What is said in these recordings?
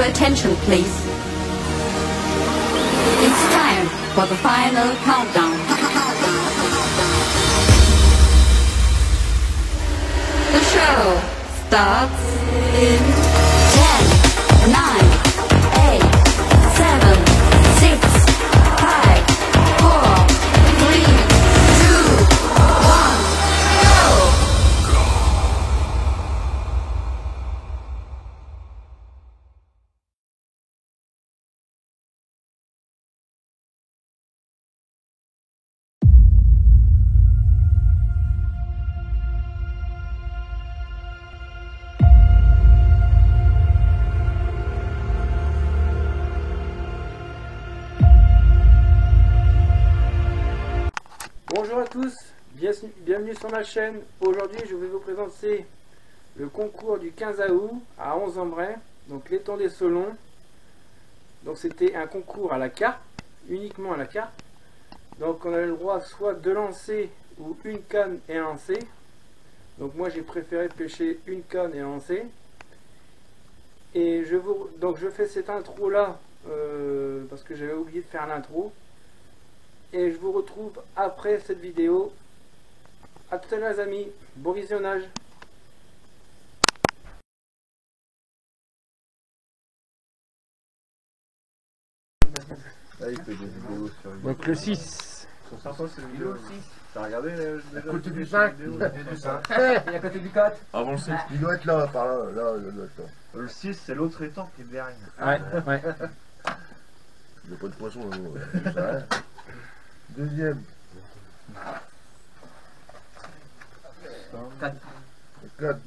your attention, please. It's time for the final countdown. The show starts in 10, 9, 8, 7, 6, 5, 4, 3, 2, 1, go! Bonjour à tous, bienvenue sur ma chaîne. Aujourd'hui je vais vous présenter le concours du 15 août à 11-en-Bray, donc l'étang des Solons. Donc c'était un concours à la carte, uniquement à la carte. Donc on avait le droit soit de lancer ou une canne et un lancer. Donc moi j'ai préféré pêcher une canne et un lancer. Et je fais cette intro là parce que j'avais oublié de faire l'intro. Et je vous retrouve après cette vidéo. A tout à l'heure les amis, bon visionnage. Là, il fait des vidéos sur YouTube. Donc le 6. Sont sympas ces vidéos aussi. T'as regardé À côté du 5, et à côté du 4. Avant le 6. Il doit être là, par là, il doit être là. Le 6, c'est l'autre étang qui est derrière. Ouais, ouais. Il n'y a pas de poisson là. Deuxième. 4. 4.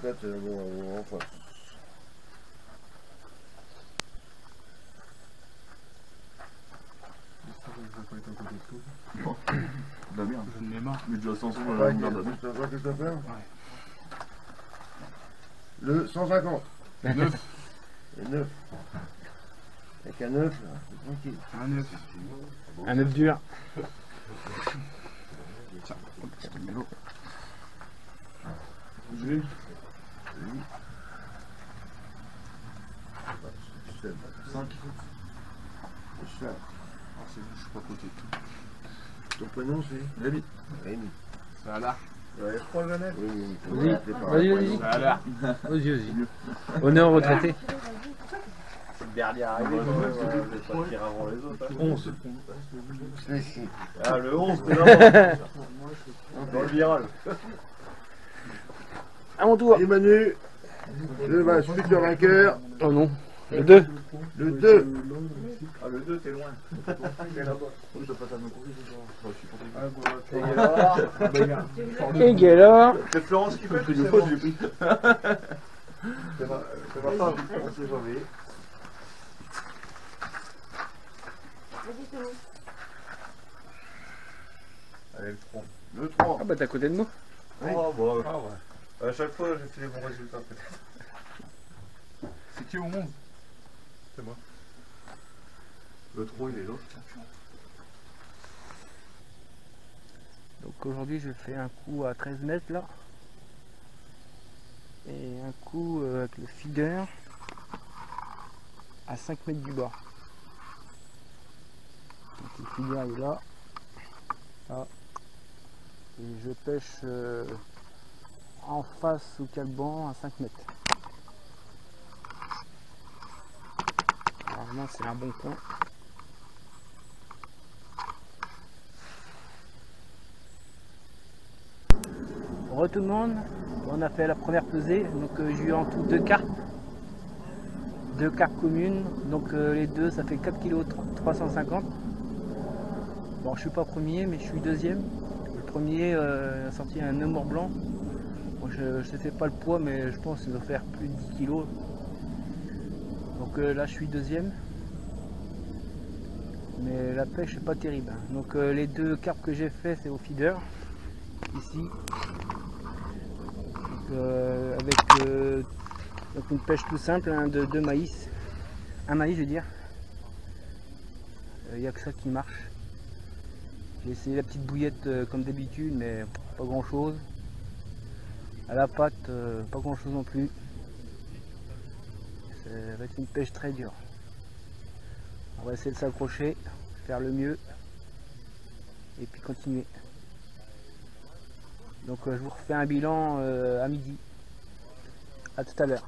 4, c'est bon, en face. La merde. Je ne marre. Mais déjà 500 Ouais, Christopher. Le 150. 9. Et 9. Avec un 9, là, c'est tranquille. Un 9. Un œuf dur. Tiens, c'est le mélo. J'ai. 5. C'est ça. Ah, c'est bon, je suis pas à côté de tout. Ton prénom c'est Rémi. Rémi. Ça a l'air. Ouais, je crois Jeannette. Oui, Vas-y, vas-y. Ça a l'air. Vas-y, vas-y. Honneur au retraité. C'est le dernier arrivé. Je vais pas tirer avant les autres. 11. Ici. Ah, le 11, t'es là. Dans le virage. À mon tour. Et Manu, le futur vainqueur. Oh non. Le 2. Le 2. Ah, le 2, t'es loin. Et Gaylor. C'est Florence qui fait une fois, j'ai pris. C'est ma femme, on s'est jamais. Allez, le 3. Le 3. Ah bah t'es à côté de moi. Oh, bah, ouais. À chaque fois, j'ai fait les bons résultats, peut-être. C'est qui au 11? C'est moi. Le 3, il est là. Donc aujourd'hui je fais un coup à 13 mètres là. Et un coup avec le feeder à 5 mètres du bord. Donc le feeder il est là. Là. Et je pêche en face au calban à 5 mètres. Normalement c'est un bon coin. Bonjour tout le monde, on a fait la première pesée, donc j'ai eu en tout 2 carpes. 2 carpes communes, donc les deux ça fait 4 kg 350. Bon je suis pas premier mais je suis deuxième. Le premier a sorti un œuf mort blanc. Bon, je ne sais pas le poids mais je pense qu'il doit faire plus de 10 kg. Donc là je suis deuxième. Mais la pêche est pas terrible. Donc les 2 carpes que j'ai fait c'est au feeder. Ici. Avec donc une pêche tout simple hein, de maïs, un maïs je veux dire, il n'y a que ça qui marche. J'ai essayé la petite bouillette comme d'habitude mais pas grand chose, à la pâte pas grand chose non plus. Ça va être une pêche très dure. On va essayer de s'accrocher, faire le mieux et puis continuer. Donc je vous refais un bilan à midi. À tout à l'heure.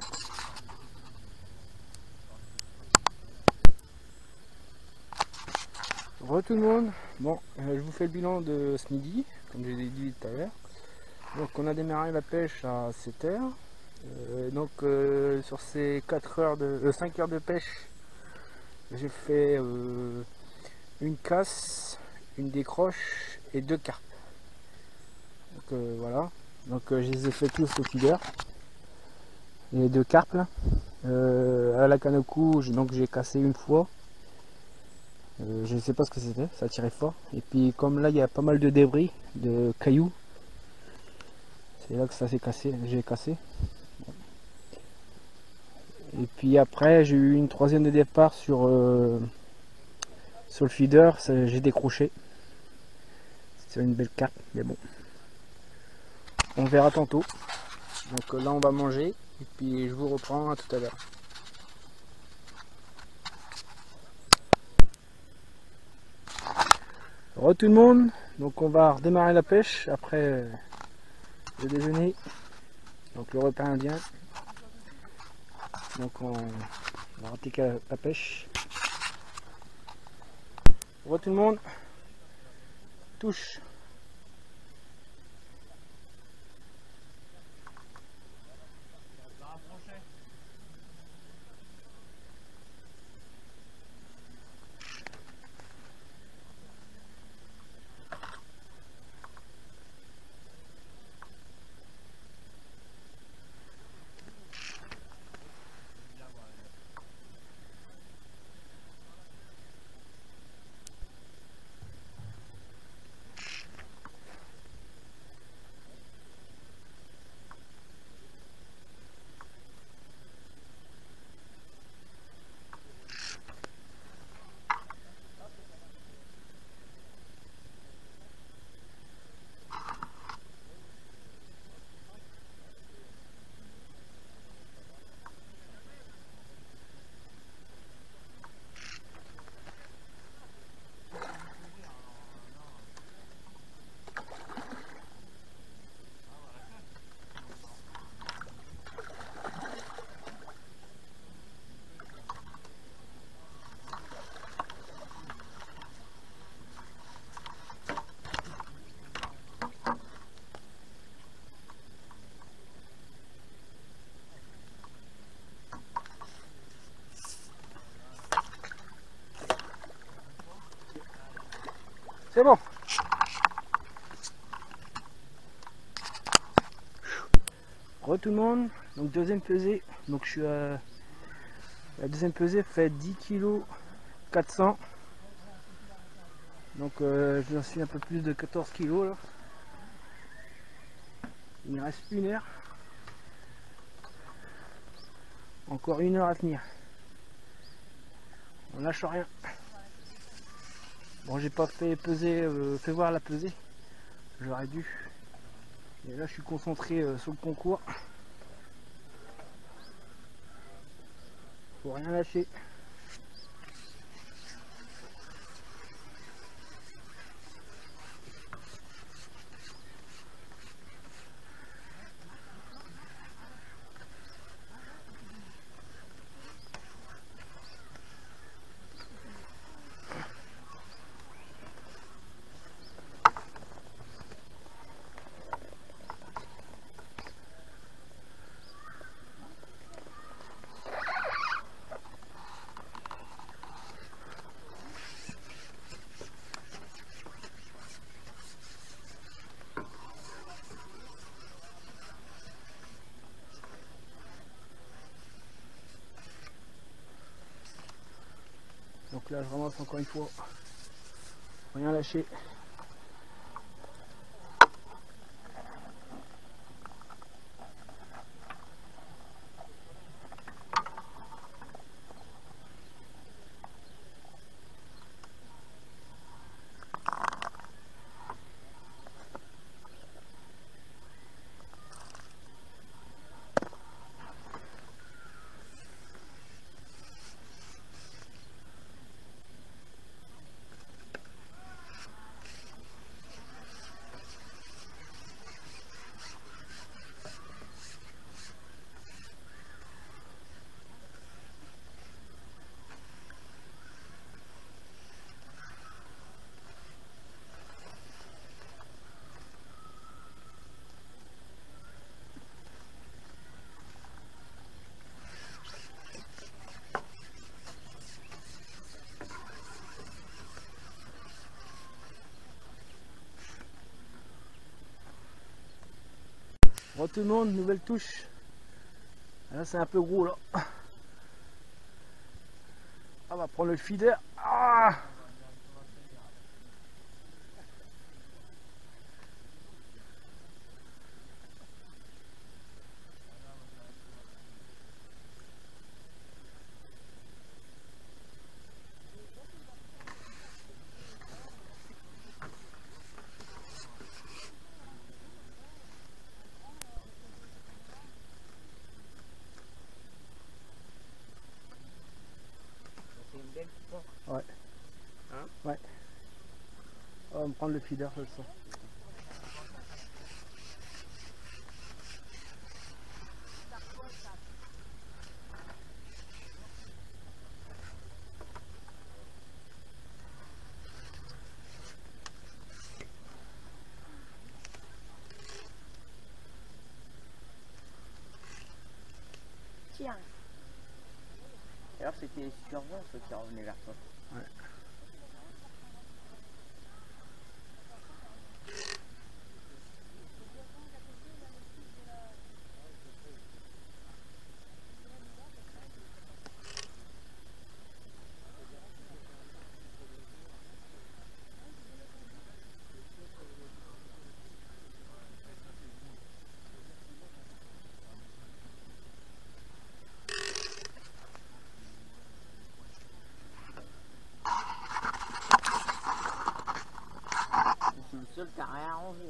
Bonjour tout le monde. Bon, je vous fais le bilan de ce midi, comme je l'ai dit tout à l'heure. Donc on a démarré la pêche à 7h. Sur ces 5 heures de pêche, j'ai fait une casse, une décroche et 2 carpes. Donc voilà. Donc je les ai fait tous au feeder. Les 2 carpes là. À la canne au cou, j'ai cassé une fois. Je ne sais pas ce que c'était, ça tirait fort. Et puis comme là il y a pas mal de débris, de cailloux, c'est là que ça s'est cassé, j'ai cassé. Et puis après j'ai eu une troisième de départ sur le feeder, j'ai décroché. C'est une belle carpe, mais bon. On verra tantôt. Donc là on va manger et puis je vous reprends à tout à l'heure. Re tout le monde, donc on va redémarrer la pêche après le déjeuner, donc le repas indien. Donc on va attaquer la pêche. Re tout le monde, touche. C'est bon. Re tout le monde, donc deuxième pesée, donc je suis à la deuxième pesée fait 10 kg 400. Donc j'en suis un peu plus de 14 kg là. Il me reste 1 heure. Encore 1 heure à tenir. On lâche rien. Bon, j'ai pas fait peser, fait voir la pesée. J'aurais dû. Et là je suis concentré sur le concours. Faut rien lâcher. Donc là je ramasse encore une fois. Rien lâcher. Bon tout le monde, nouvelle touche. Là c'est un peu gros là. On va prendre le feeder. Ah, ouais. Hein? Ouais. On va me prendre le feeder, je le sens. Tiens. Et alors c'était survent ceux qui revenaient vers toi. Ouais. C'est le seul qui a rien arrangé.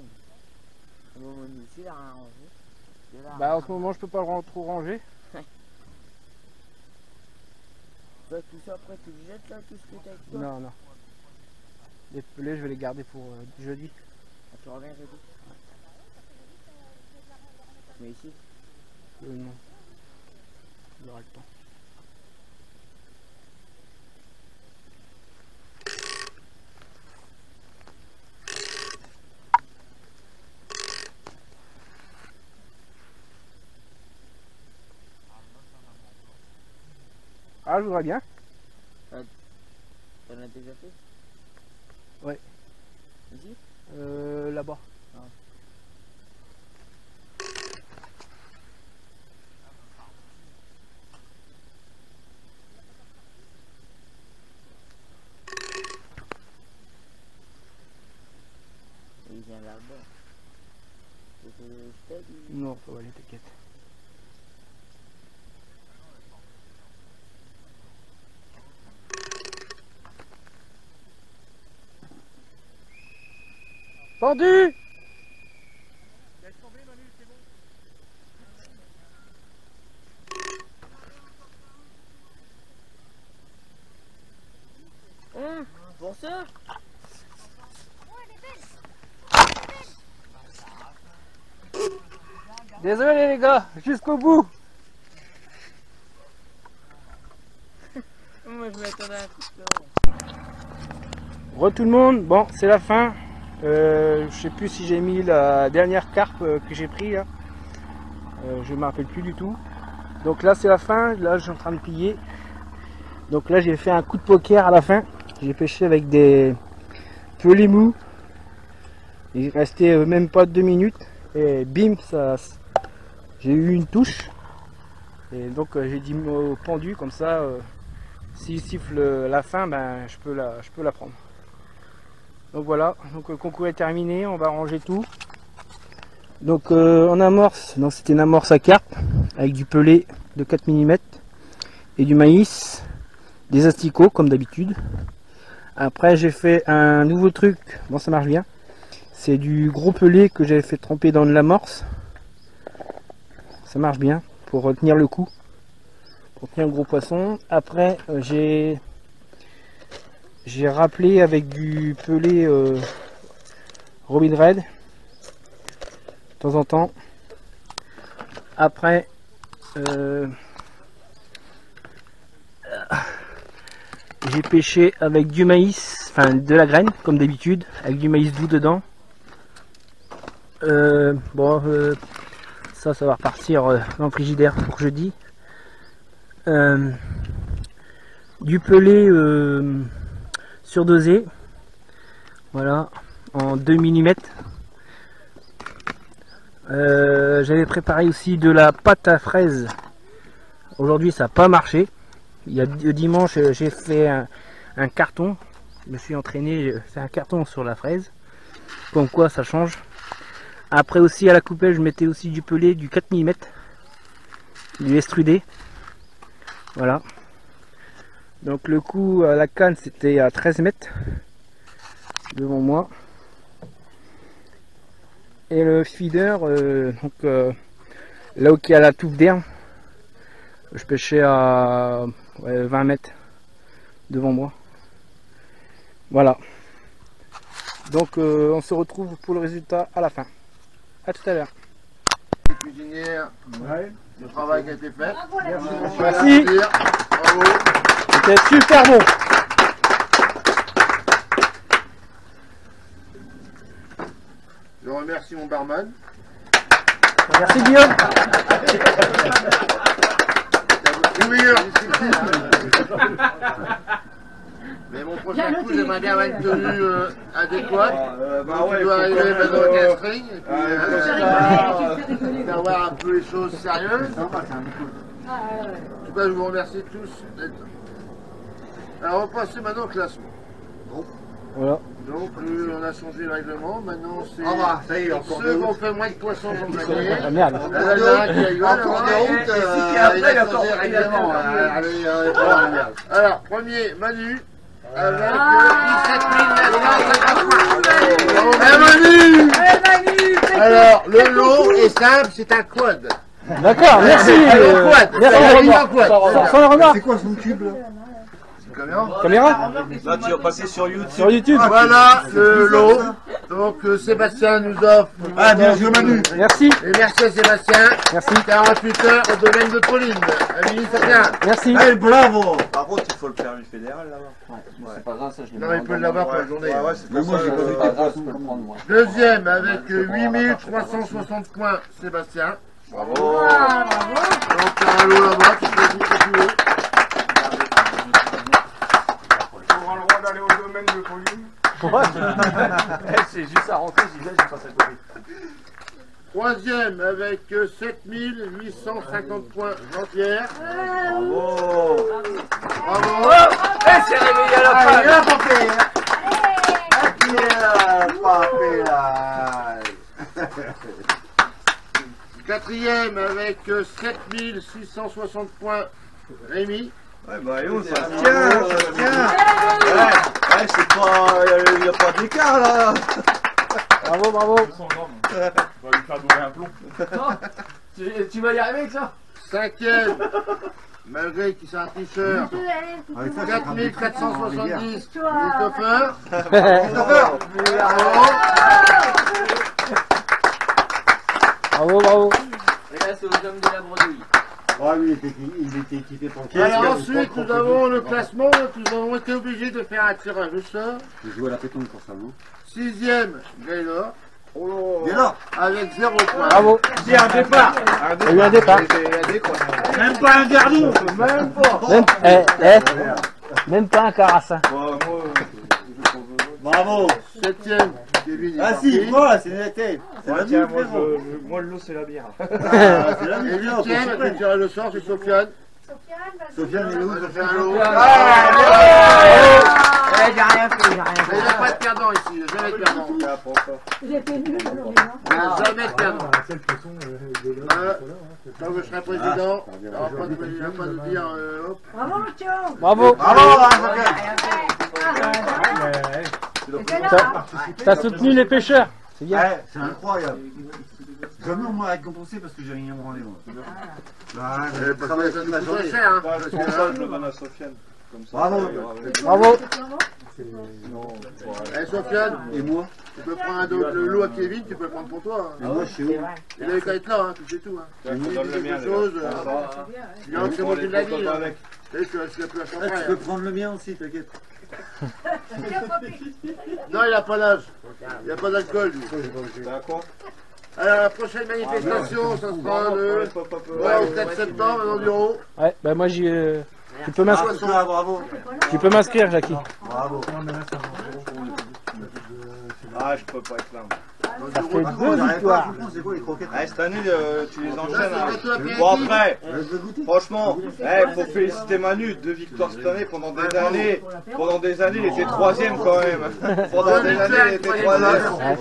Au moment où il a rien arrangé. Et là, Bah en ce moment je peux pas trop ranger. toi, tout ça après tu le jettes là, tout ce que t'as avec toi. Non, non. Les pelés je vais les garder pour jeudi. Ah, tu reviens jeudi. Mais ici, Non. J'aurai le temps. Ah, je voudrais bien. t'en as déjà fait? Ouais. Ici? Là-bas. Et il vient là-bas. Je t'ai dit. Non, ça va aller, t'inquiète. Pendu! Pour ça? Désolé les gars, jusqu'au bout. Moi je m'attendais à un coup de temps. Re tout le monde, bon c'est la fin. Je sais plus si j'ai mis la dernière carpe que j'ai pris là. Je me rappelle plus du tout. Donc là c'est la fin, là je suis en train de plier. Donc là j'ai fait un coup de poker à la fin. J'ai pêché avec des pelés mous. Il restait même pas 2 minutes. Et bim, ça, j'ai eu une touche. Et donc j'ai dit au pendu comme ça, s'il siffle la fin, ben je peux la prendre. Donc voilà, donc le concours est terminé, on va ranger tout. Donc en amorce, donc c'était une amorce à carpe avec du pelé de 4 mm et du maïs, des asticots comme d'habitude. Après j'ai fait un nouveau truc, bon ça marche bien. C'est du gros pelé que j'avais fait tremper dans de l'amorce. Ça marche bien pour retenir le coup, pour tenir le gros poisson. Après j'ai rappelé avec du pelé Robin Red de temps en temps. Après j'ai pêché avec du maïs, enfin de la graine comme d'habitude, avec du maïs doux dedans. Ça va repartir dans le frigidaire pour jeudi. Du pelé surdosé, voilà, en 2 mm. j'avais préparé aussi de la pâte à fraises. Aujourd'hui ça n'a pas marché. Il y a dimanche j'ai fait un carton. Je me suis entraîné, j'ai fait un carton sur la fraise. Comme quoi ça change. Après aussi à la coupelle je mettais aussi du pelé, du 4 mm. Du extrudé. Voilà. Donc le coup à la canne c'était à 13 mètres. Devant moi. Et le feeder, là où il y a la touffe d'herbe, je pêchais à 20 mètres devant moi. Voilà. Donc on se retrouve pour le résultat à la fin. A tout à l'heure. Cuisinière, le travail qui a été fait. Merci. Bravo. C'était super bon. Je remercie mon barman. Merci Guillaume. C'est meilleur. Mais mon prochain coup, j'aimerais bien avoir une tenue adéquate. Bah ouais, Tu dois faut arriver quand maintenant même, au casting. Et puis, d'avoir un peu les choses sérieuses. En tout cas, je vous remercie tous d'être. Alors, on va passer maintenant au classement. Voilà. Donc, on a changé le règlement. Maintenant, c'est. Ah bah, ça y est, encore ceux qui ont fait moins de poissons vont gagner. Ah merde. Encore des routes. Il a changé le règlement. Alors, premier, Manu. Avec 17 953. Alors, le lot est simple, c'est un quad. D'accord, merci. Un quad. Merci Un quad. Sans le remarque. C'est quoi son tube là? Caméra Là, tu vas passer sur YouTube. sur YouTube. Voilà le lot. Donc Sébastien nous offre. Ah, bien joué Manu. Merci. Et merci à Sébastien. Merci. 48 heures au domaine de Pauline. Amélie Safia. Merci. Allez, bravo. Par contre, il faut le permis fédéral là-bas. C'est pas grave, ça je l'ai Non, il peut l'avoir pour la journée. Ouais, ouais, c'est Mais pour moi ça, j'ai pas vu pas grave, je peux le prendre moi. Deuxième avec 8360 points, Sébastien. Bravo. Donc un lot là-bas, tu peux dire ce que tu veux. On aura le droit d'aller au domaine de Pauline. C'est juste à rentrer, j'y vais, je passe à côté. Troisième avec 7850 points, Jean-Pierre. Bravo. Bravo. C'est réveillé à la fin. Allez, hop, on fait. Quatrième avec 7660 points, Rémi. Ouais, bah, allez, ça se tient, ça se tient. Ouais, c'est pas. Il n'y a pas d'écart là. Bravo, bravo. On va lui faire dorer un plomb. Tu vas y arriver avec ça? Cinquième, malgré qu'il soit un t-shirt, 4470, Christopher. Bravo, bravo. Et là, c'est aux hommes de la bredouille. Ah oui, il était équipé pour qui? Alors ensuite, nous avons le classement. Nous avons été obligés de faire un tirage au sort. Je joue à la pétanque pour ça, non? Sixième, Gaylor, Gaylor. avec 0 points. Bravo. Il y a un départ. Il y a eu un départ. Même pas un gardon. Même pas. Même pas un carassin. Bravo. Septième, Kevin. Ah si, moi, c'est l'été. C'est la Tiens, nuit, frérot. moi, le lot, c'est la bière. C'est la Et nuit, frérot. huitième, avec le tirage au sort, c'est Sofiane. Sofiane, il est où, Ça fait Sofiane? un lot. J'ai rien fait, j'ai rien Mais il n'y a pas de perdant ici, jamais de perdant. J'étais nulle aujourd'hui, non Il n'y a jamais de perdant. Quand je serai président, il n'y aura pas de dire hop. Bravo, Lucio. Bravo. Bravo, hein, Sofiane. T'as soutenu les pêcheurs. C'est bien. Ouais, c'est incroyable. Jamais on m'a récompensé parce que j'ai rien branlé, moi. Bah, j'ai travaillé toute la journée. cher, hein. C'est pour ça que je le donne à Sofiane. Comme ça. Bravo. Bravo. Eh Sofiane, Et moi? tu peux prendre le lot à Kevin, tu peux le prendre pour toi. Et Hein. moi, je suis où? Il avait qu'à être là, hein, tu sais tout. Hein. Je te donne le mien. Quelque chose, tu viens que c'est moi qui l'ai dit. Hein. Avec. Et je suis plus à Ah, champagne. tu peux prendre le mien aussi, t'inquiète. Non, il n'a pas l'âge. Il n'y a pas d'alcool, lui. T'as quoi? Alors, la prochaine manifestation, ça sera le 4 septembre à l'Enduro. Ouais, bah moi tu peux m'inscrire. Ah, bravo. Tu peux m'inscrire, Jackie. Bravo. Ah, je peux pas être là. Ça fait 2 victoires. C'est quoi les croquettes? Cette année, tu les enchaînes. Hein. Bon, après, franchement, faut féliciter Manu. 2 victoires cette année. Pendant des années, il était 3ème quand même. Pendant des années, il était 3ème.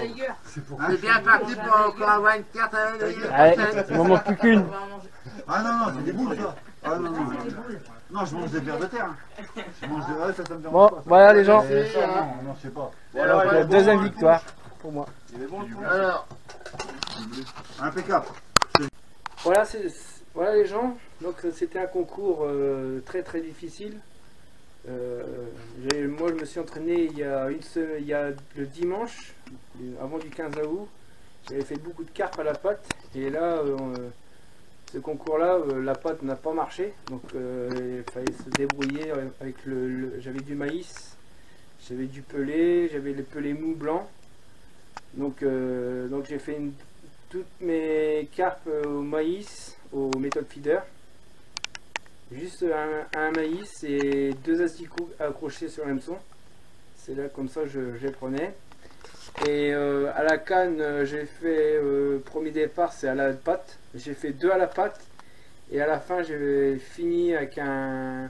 C'est bien parti pour avoir une carte à Allez, il m'en manque plus qu'une. Ah non, c'est des boules ça. Ah non. Non, je mange des vers de terre. Je mange des vers, ça me dérange Bon, pas. voilà les gens. Non, je sais pas. Donc, la deuxième victoire pour moi. Alors, Impeccable. Voilà, voilà les gens. Donc c'était un concours très très difficile. Moi je me suis entraîné il y a le dimanche, avant du 15 août. J'avais fait beaucoup de carpes à la patte. Et là, ce concours-là, la patte n'a pas marché. Donc il fallait se débrouiller avec j'avais du maïs, j'avais du pelé, j'avais les pelés mous blancs. Donc j'ai fait toutes mes carpes au maïs, au méthode feeder. Juste un maïs et 2 asticots accrochés sur l'hameçon. C'est là comme ça je les prenais. Et à la canne, j'ai fait premier départ, c'est à la patte. J'ai fait 2 à la patte. Et à la fin, j'ai fini avec la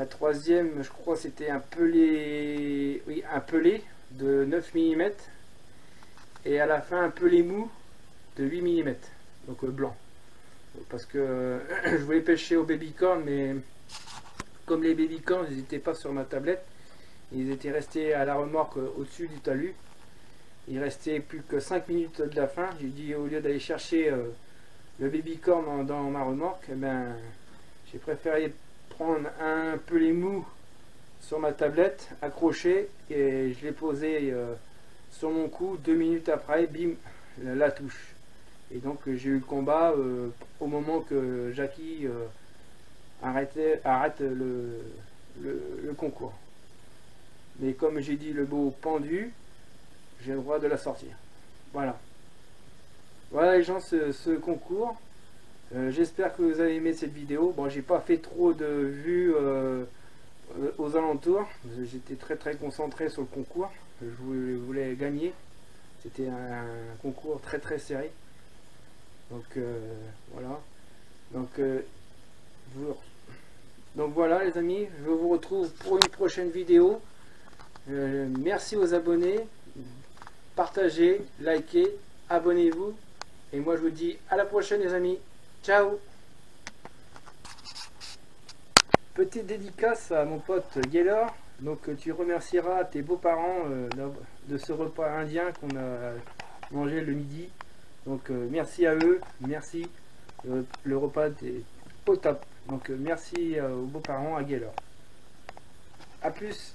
troisième, je crois, c'était un pelé, oui, un pelé de 9 mm. Et à la fin, un pelé mou de 8 mm, donc blanc. Parce que je voulais pêcher au babycorn, mais comme les babycorns, ils n'étaient pas sur ma tablette, ils étaient restés à la remorque au-dessus du talus. Il restait plus que 5 minutes de la fin. J'ai dit, au lieu d'aller chercher le babycorn dans ma remorque, eh ben, j'ai préféré prendre un pelé mou sur ma tablette, accroché, et je l'ai posé sur mon cou. 2 minutes après, bim, la touche. Et donc j'ai eu le combat au moment que Jackie arrête le concours. Mais comme j'ai dit le mot pendu, j'ai le droit de la sortir. Voilà. Voilà les gens, ce concours. J'espère que vous avez aimé cette vidéo. Bon, j'ai pas fait trop de vues aux alentours. J'étais très très concentré sur le concours. Je voulais gagner. C'était un concours très très serré. Donc voilà. Donc voilà les amis, je vous retrouve pour une prochaine vidéo. Merci aux abonnés. Partagez, likez, abonnez-vous. Et moi je vous dis à la prochaine les amis. Ciao. Petite dédicace à mon pote Gaylor. Donc tu remercieras tes beaux-parents de ce repas indien qu'on a mangé le midi. Donc merci à eux, merci. Le repas est au top. Donc merci aux beaux-parents, à Gaylor. A plus.